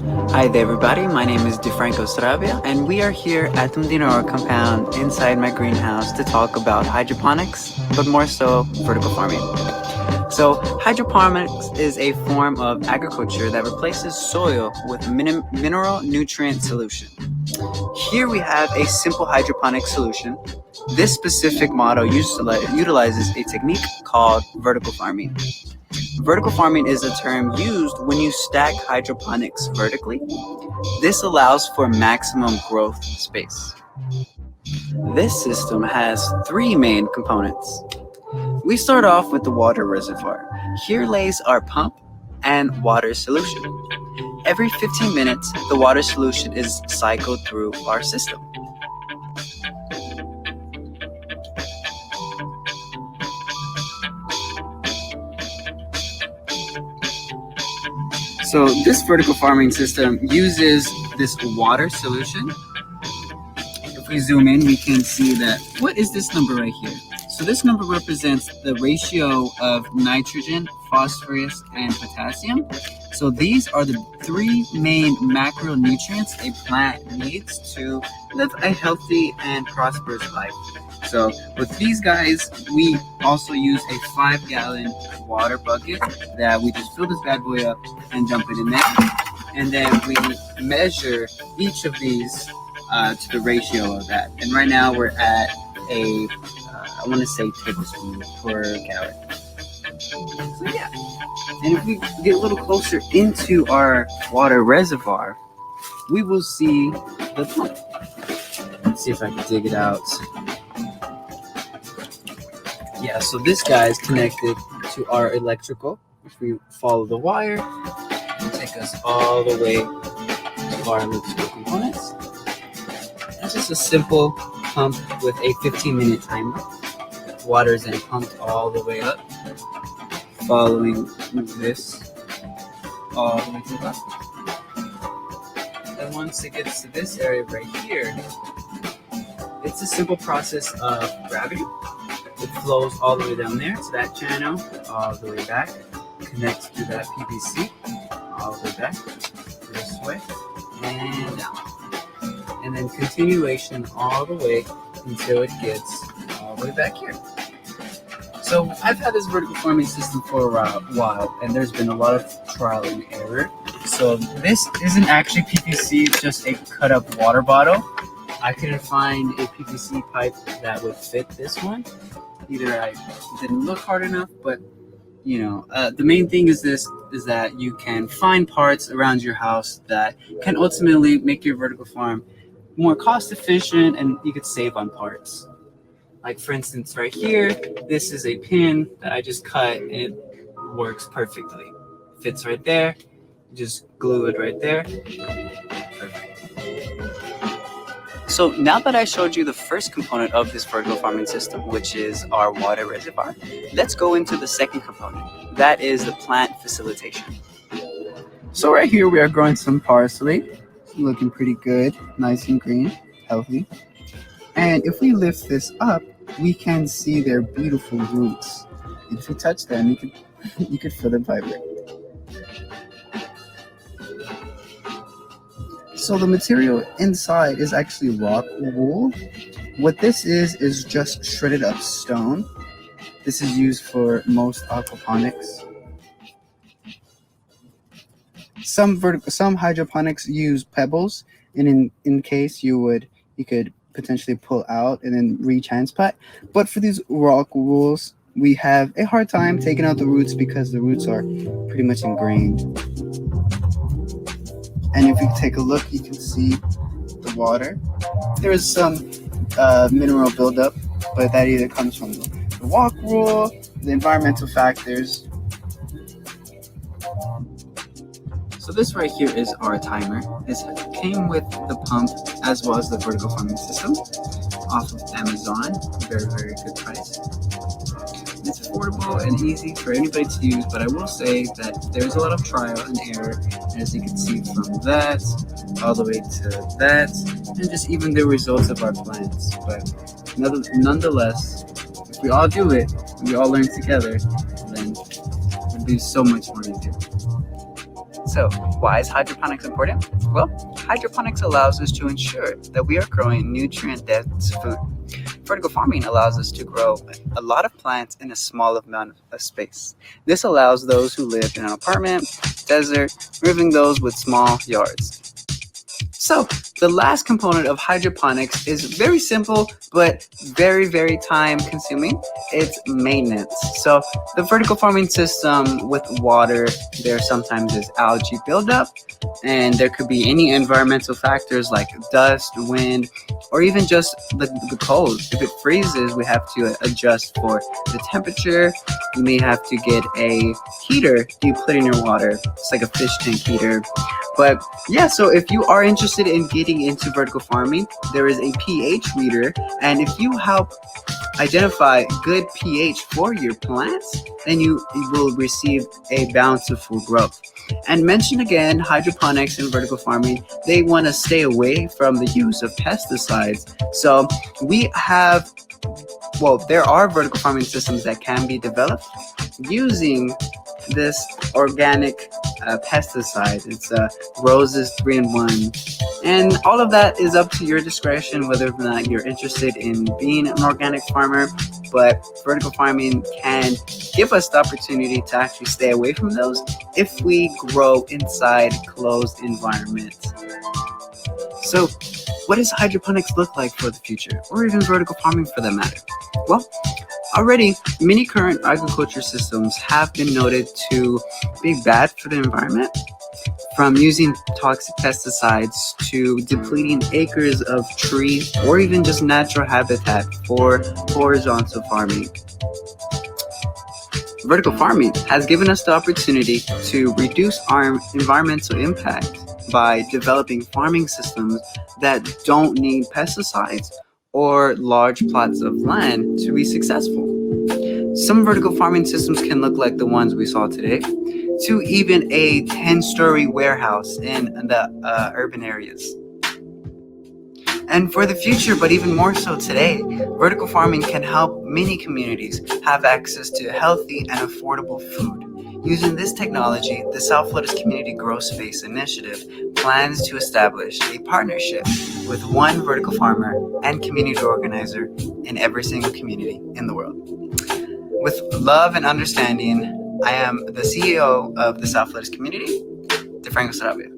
Hi there, everybody. My name is DeFranco Stravia, and we are here at the Dinero compound inside my greenhouse to talk about hydroponics, but more so vertical farming. So, hydroponics is a form of agriculture that replaces soil with mineral nutrient solution. Here we have a simple hydroponic solution. This specific model utilizes a technique called vertical farming. Vertical farming is a term used when you stack hydroponics vertically. This allows for maximum growth space. This system has three main components. We start off with the water reservoir. Here lays our pump and water solution. Every 15 minutes, the water solution is cycled through our system. So this vertical farming system uses this water solution. If we zoom in, we can see that, what is this number right here? So this number represents the ratio of nitrogen, phosphorus, and potassium. So these are the three main macronutrients a plant needs to live a healthy and prosperous life. So with these guys, we also use a 5-gallon water bucket that we just fill this bad boy up and dump it in there. And then we measure each of these to the ratio of that. And right now we're at I want to say tablespoon per gallon. So yeah. And if we get a little closer into our water reservoir, we will see the pump. Let's see if I can dig it out. Yeah, so this guy is connected to our electrical. If we follow the wire, it'll take us all the way to our electrical components. It's just a simple pump with a 15-minute timer. Water is then pumped all the way up, following this all the way to the bottom. And once it gets to this area right here, it's a simple process of gravity. It flows all the way down there to that channel, all the way back, connects to that PVC, all the way back, this way, and down. And then continuation all the way until it gets all the way back here. So I've had this vertical farming system for a while, and there's been a lot of trial and error. So this isn't actually PVC, it's just a cut up water bottle. I couldn't find a PVC pipe that would fit this one. Either I didn't look hard enough, but the main thing is that you can find parts around your house that can ultimately make your vertical farm more cost efficient, and you could save on parts. Like for instance, right here, this is a pin that I just cut and it works perfectly. Fits right there. Just glue it right there. Perfect. So now that I showed you the first component of this vertical farming system, which is our water reservoir, let's go into the second component. That is the plant facilitation. So right here we are growing some parsley. It's looking pretty good, nice and green, healthy. And if we lift this up, we can see their beautiful roots. And if you touch them, you could feel them vibrate. So the material inside is actually rock wool. What this is just shredded up stone. This is used for most aquaponics. Some hydroponics use pebbles, and in case you could potentially pull out and then retransplant. But for these rock wools, we have a hard time taking out the roots because the roots are pretty much ingrained. And if you take a look, you can see the water. There is some mineral buildup, but that either comes from the rock wool, the environmental factors. So this right here is our timer. This came with the pump as well as the vertical farming system off of Amazon. Very, very good price. It's affordable and easy for anybody to use, but I will say that there's a lot of trial and error, as you can see from that all the way to that, and just even the results of our plants. But nonetheless, if we all do it, we all learn together, then we'll do so much more to do. So, why is hydroponics important? Well, hydroponics allows us to ensure that we are growing nutrient-dense food. Vertical farming allows us to grow a lot of plants in a small amount of space. This allows those who live in an apartment, desert, or even those with small yards. So, the last component of hydroponics is very simple, but very, very time consuming. It's maintenance. So, the vertical farming system with water, there sometimes is algae buildup, and there could be any environmental factors like dust, wind, or even just the cold. If it freezes, we have to adjust for the temperature. You may have to get a heater you put in your water. It's like a fish tank heater. But yeah, so if you are interested in getting into vertical farming, there is a pH reader, and if you help identify good pH for your plants, then you will receive a bountiful growth. And mention again, hydroponics and vertical farming, they want to stay away from the use of pesticides. So there are vertical farming systems that can be developed using this organic pesticide. It's Rose's 3-in-1, and all of that is up to your discretion whether or not you're interested in being an organic farmer. But vertical farming can give us the opportunity to actually stay away from those if we grow inside closed environments. So, what does hydroponics look like for the future, or even vertical farming for that matter? Well, already, many current agriculture systems have been noted to be bad for the environment, from using toxic pesticides to depleting acres of trees or even just natural habitat for horizontal farming. Vertical farming has given us the opportunity to reduce our environmental impact by developing farming systems that don't need pesticides or large plots of land to be successful. Some vertical farming systems can look like the ones we saw today, to even a 10-story warehouse in the urban areas. And for the future, but even more so today, vertical farming can help many communities have access to healthy and affordable food. Using this technology, the South Flores Community Growth Space Initiative plans to establish a partnership with one vertical farmer and community organizer in every single community in the world. With love and understanding, I am the CEO of the South Flores Community, DeFranco Sarabia.